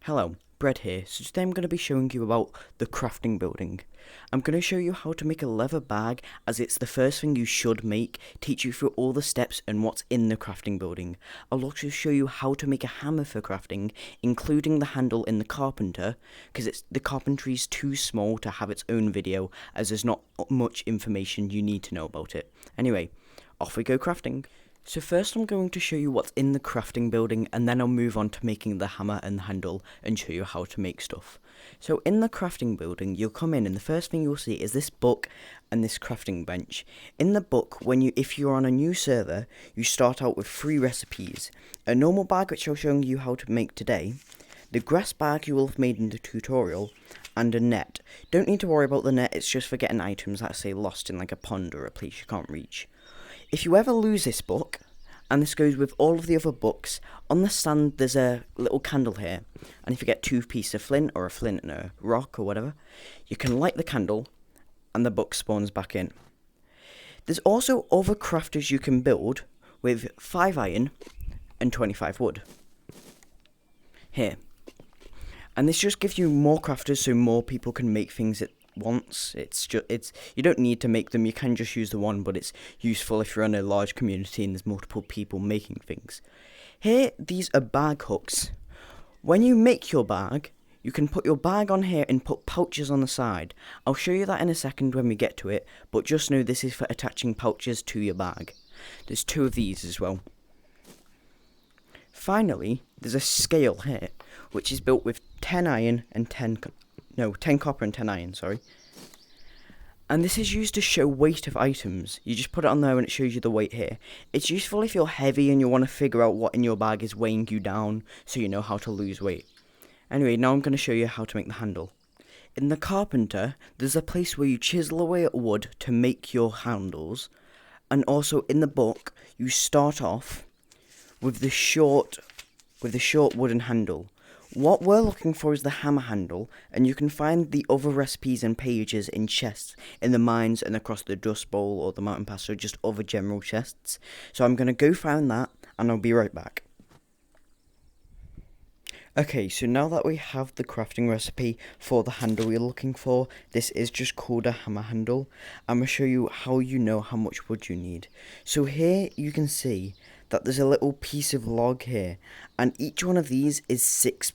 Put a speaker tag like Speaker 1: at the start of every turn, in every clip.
Speaker 1: Hello, Brett here. So today I'm going to be showing you about the crafting building. I'm going to show you how to make a leather bag, as it's the first thing you should make, teach you through all the steps and what's in the crafting building. I'll also show you how to make a hammer for crafting, including the handle in the carpenter, because the carpentry is too small to have its own video, as there's not much information you need to know about it. Anyway, off we go crafting. So first I'm going to show you what's in the crafting building, and then I'll move on to making the hammer and the handle and show you how to make stuff. So in the crafting building, you'll come in and the first thing you'll see is this book and this crafting bench. In the book, if you're on a new server, you start out with 3 recipes. A normal bag, which I'll show you how to make today, the grass bag you will have made in the tutorial, and a net. Don't need to worry about the net, it's just for getting items that say lost in like a pond or a place you can't reach. If you ever lose this book, and this goes with all of the other books, on the stand there's a little candle here, and if you get 2 pieces of flint or a flint and a rock or whatever, you can light the candle and the book spawns back in. There's also other crafters you can build with 5 iron and 25 wood. Here. And this just gives you more crafters so more people can make things at once. You don't need to make them, you can just use the one, but it's useful if you're in a large community and there's multiple people making things. Here, these are bag hooks. When you make your bag, you can put your bag on here and put pouches on the side. I'll show you that in a second when we get to it, but just know this is for attaching pouches to your bag. There's 2 of these as well. Finally, there's a scale here, which is built with 10 iron and 10 copper and 10 iron, sorry. And this is used to show weight of items. You just put it on there and it shows you the weight here. It's useful if you're heavy and you want to figure out what in your bag is weighing you down, so you know how to lose weight. Anyway, now I'm going to show you how to make the handle. In the carpenter, there's a place where you chisel away at wood to make your handles. And also in the book, you start off with the short wooden handle. What we're looking for is the hammer handle, and you can find the other recipes and pages in chests in the mines and across the Dust Bowl or the Mountain Pass, or just other general chests. So I'm going to go find that, and I'll be right back. Okay, so now that we have the crafting recipe for the handle we're looking for, this is just called a hammer handle. I'm going to show you how you know how much wood you need. So here you can see that there's a little piece of log here, and each one of these is six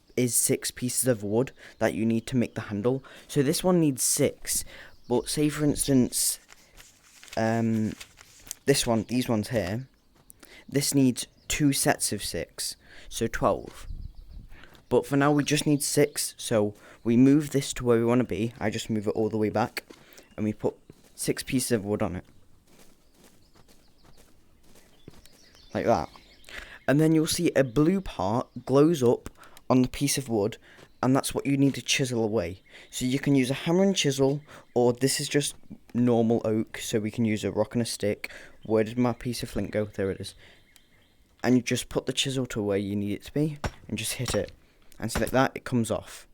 Speaker 1: pieces of wood that you need to make the handle. So this one needs 6, but say for instance, these ones here, this needs 2 sets of 6, so 12. But for now we just need 6, so we move this to where we want to be. I just move it all the way back, and we put 6 pieces of wood on it. Like that. And then you'll see a blue part glows up on the piece of wood, and that's what you need to chisel away. So you can use a hammer and chisel, or this is just normal oak, so we can use a rock and a stick. Where did my piece of flint go? There it is. And you just put the chisel to where you need it to be, and just hit it. And so like that, it comes off.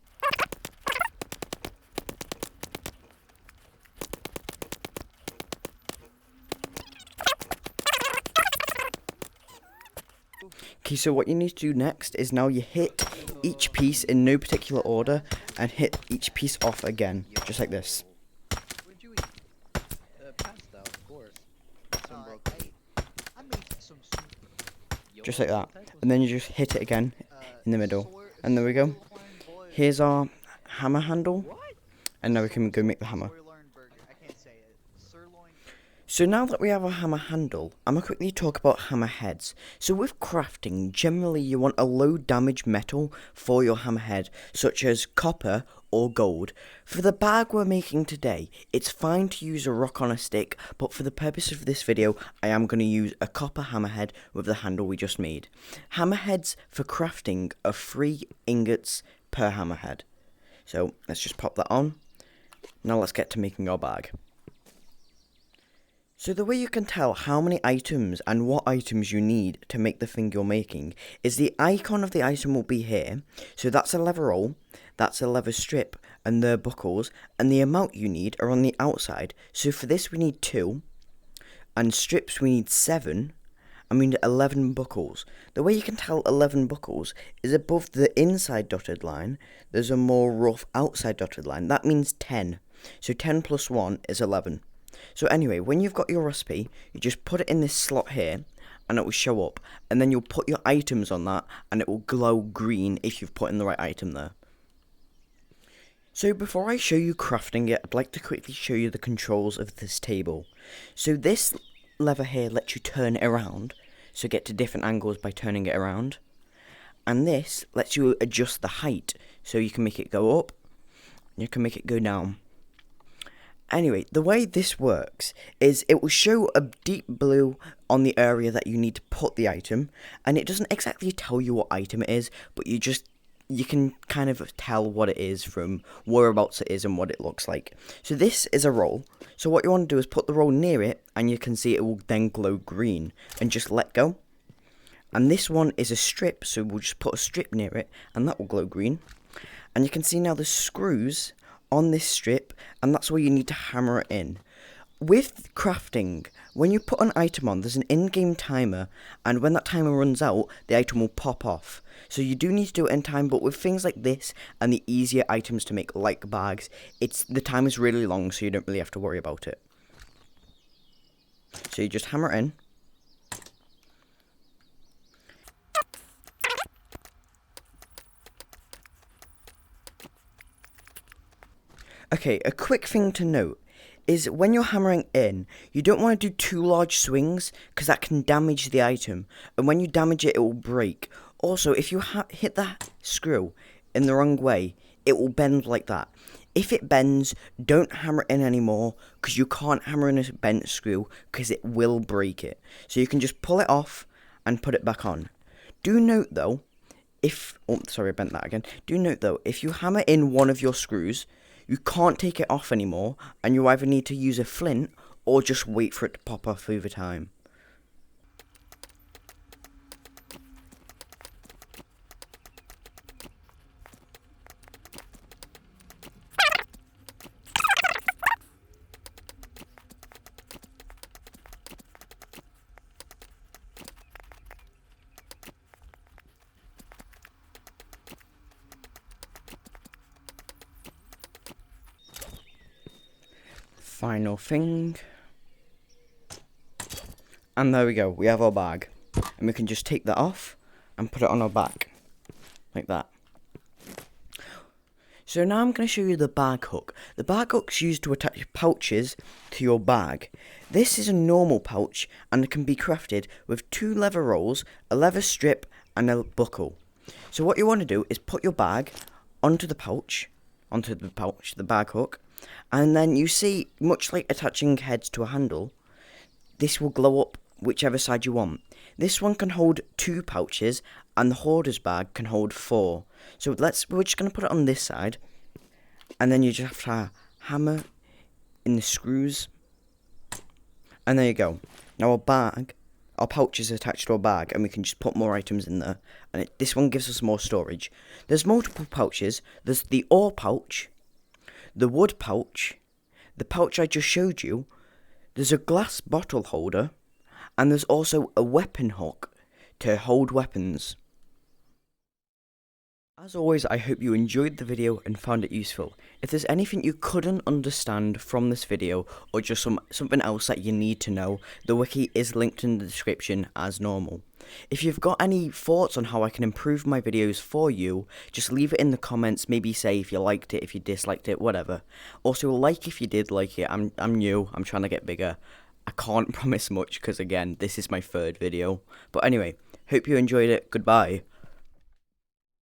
Speaker 1: Okay, so what you need to do next is now you hit each piece in no particular order and hit each piece off again, just like this. Just like that. And then you just hit it again in the middle. And there we go. Here's our hammer handle. And now we can go make the hammer. So now that we have a hammer handle, I'm going to quickly talk about hammer heads. So with crafting, generally you want a low damage metal for your hammer head, such as copper or gold. For the bag we're making today, it's fine to use a rock on a stick, but for the purpose of this video, I am going to use a copper hammerhead with the handle we just made. Hammerheads for crafting are 3 ingots per hammerhead. So let's just pop that on. Now let's get to making our bag. So the way you can tell how many items and what items you need to make the thing you're making is the icon of the item will be here. So that's a leather roll, that's a leather strip, and the buckles, and the amount you need are on the outside. So for this we need 2, and strips we need 7, I mean 11 buckles. The way you can tell 11 buckles is above the inside dotted line, there's a more rough outside dotted line. That means 10. So 10 plus 1 is 11. So anyway, when you've got your recipe, you just put it in this slot here, and it will show up. And then you'll put your items on that, and it will glow green if you've put in the right item there. So before I show you crafting it, I'd like to quickly show you the controls of this table. So this lever here lets you turn it around, so get to different angles by turning it around. And this lets you adjust the height, so you can make it go up, you can make it go down. Anyway, the way this works is it will show a deep blue on the area that you need to put the item, and it doesn't exactly tell you what item it is, but you can kind of tell what it is from whereabouts it is and what it looks like. So this is a roll. So what you want to do is put the roll near it, and you can see it will then glow green, and just let go. And this one is a strip, so we'll just put a strip near it, and that will glow green. And you can see now the screws on this strip, and that's where you need to hammer it in. With crafting, when you put an item on, there's an in-game timer, and when that timer runs out, the item will pop off. So you do need to do it in time, but with things like this and the easier items to make, like bags, the time is really long, so you don't really have to worry about it. So you just hammer it in. Okay, a quick thing to note is when you're hammering in, you don't want to do too large swings, because that can damage the item, and when you damage it, it will break. Also, if you hit the screw in the wrong way, it will bend like that. If it bends, don't hammer it in anymore, because you can't hammer in a bent screw, because it will break it. So you can just pull it off and put it back on. Do note though, I bent that again. Do note though, if you hammer in one of your screws, you can't take it off anymore, and you either need to use a flint or just wait for it to pop off over time. Final thing, and there we go, we have our bag, and we can just take that off and put it on our back like that. So now I'm going to show you the bag hook. The bag hook's used to attach pouches to your bag. This is a normal pouch, and it can be crafted with 2 leather rolls, a leather strip, and a buckle. So what you want to do is put your bag onto the bag hook, and then you see, much like attaching heads to a handle, this will glow up whichever side you want. This one can hold 2 pouches, and the hoarder's bag can hold 4. So we're just going to put it on this side, and then you just have to hammer in the screws, and there you go. Now our pouch is attached to our bag, and we can just put more items in there, and this one gives us more storage. There's multiple pouches. There's the ore pouch, the wood pouch, the pouch I just showed you, there's a glass bottle holder, and there's also a weapon hook to hold weapons. As always, I hope you enjoyed the video and found it useful. If there's anything you couldn't understand from this video, or just something else that you need to know, the wiki is linked in the description as normal. If you've got any thoughts on how I can improve my videos for you, just leave it in the comments. Maybe say if you liked it, if you disliked it, whatever. Also, like if you did like it. I'm new, I'm trying to get bigger. I can't promise much because, again, this is my 3rd video. But anyway, hope you enjoyed it. Goodbye.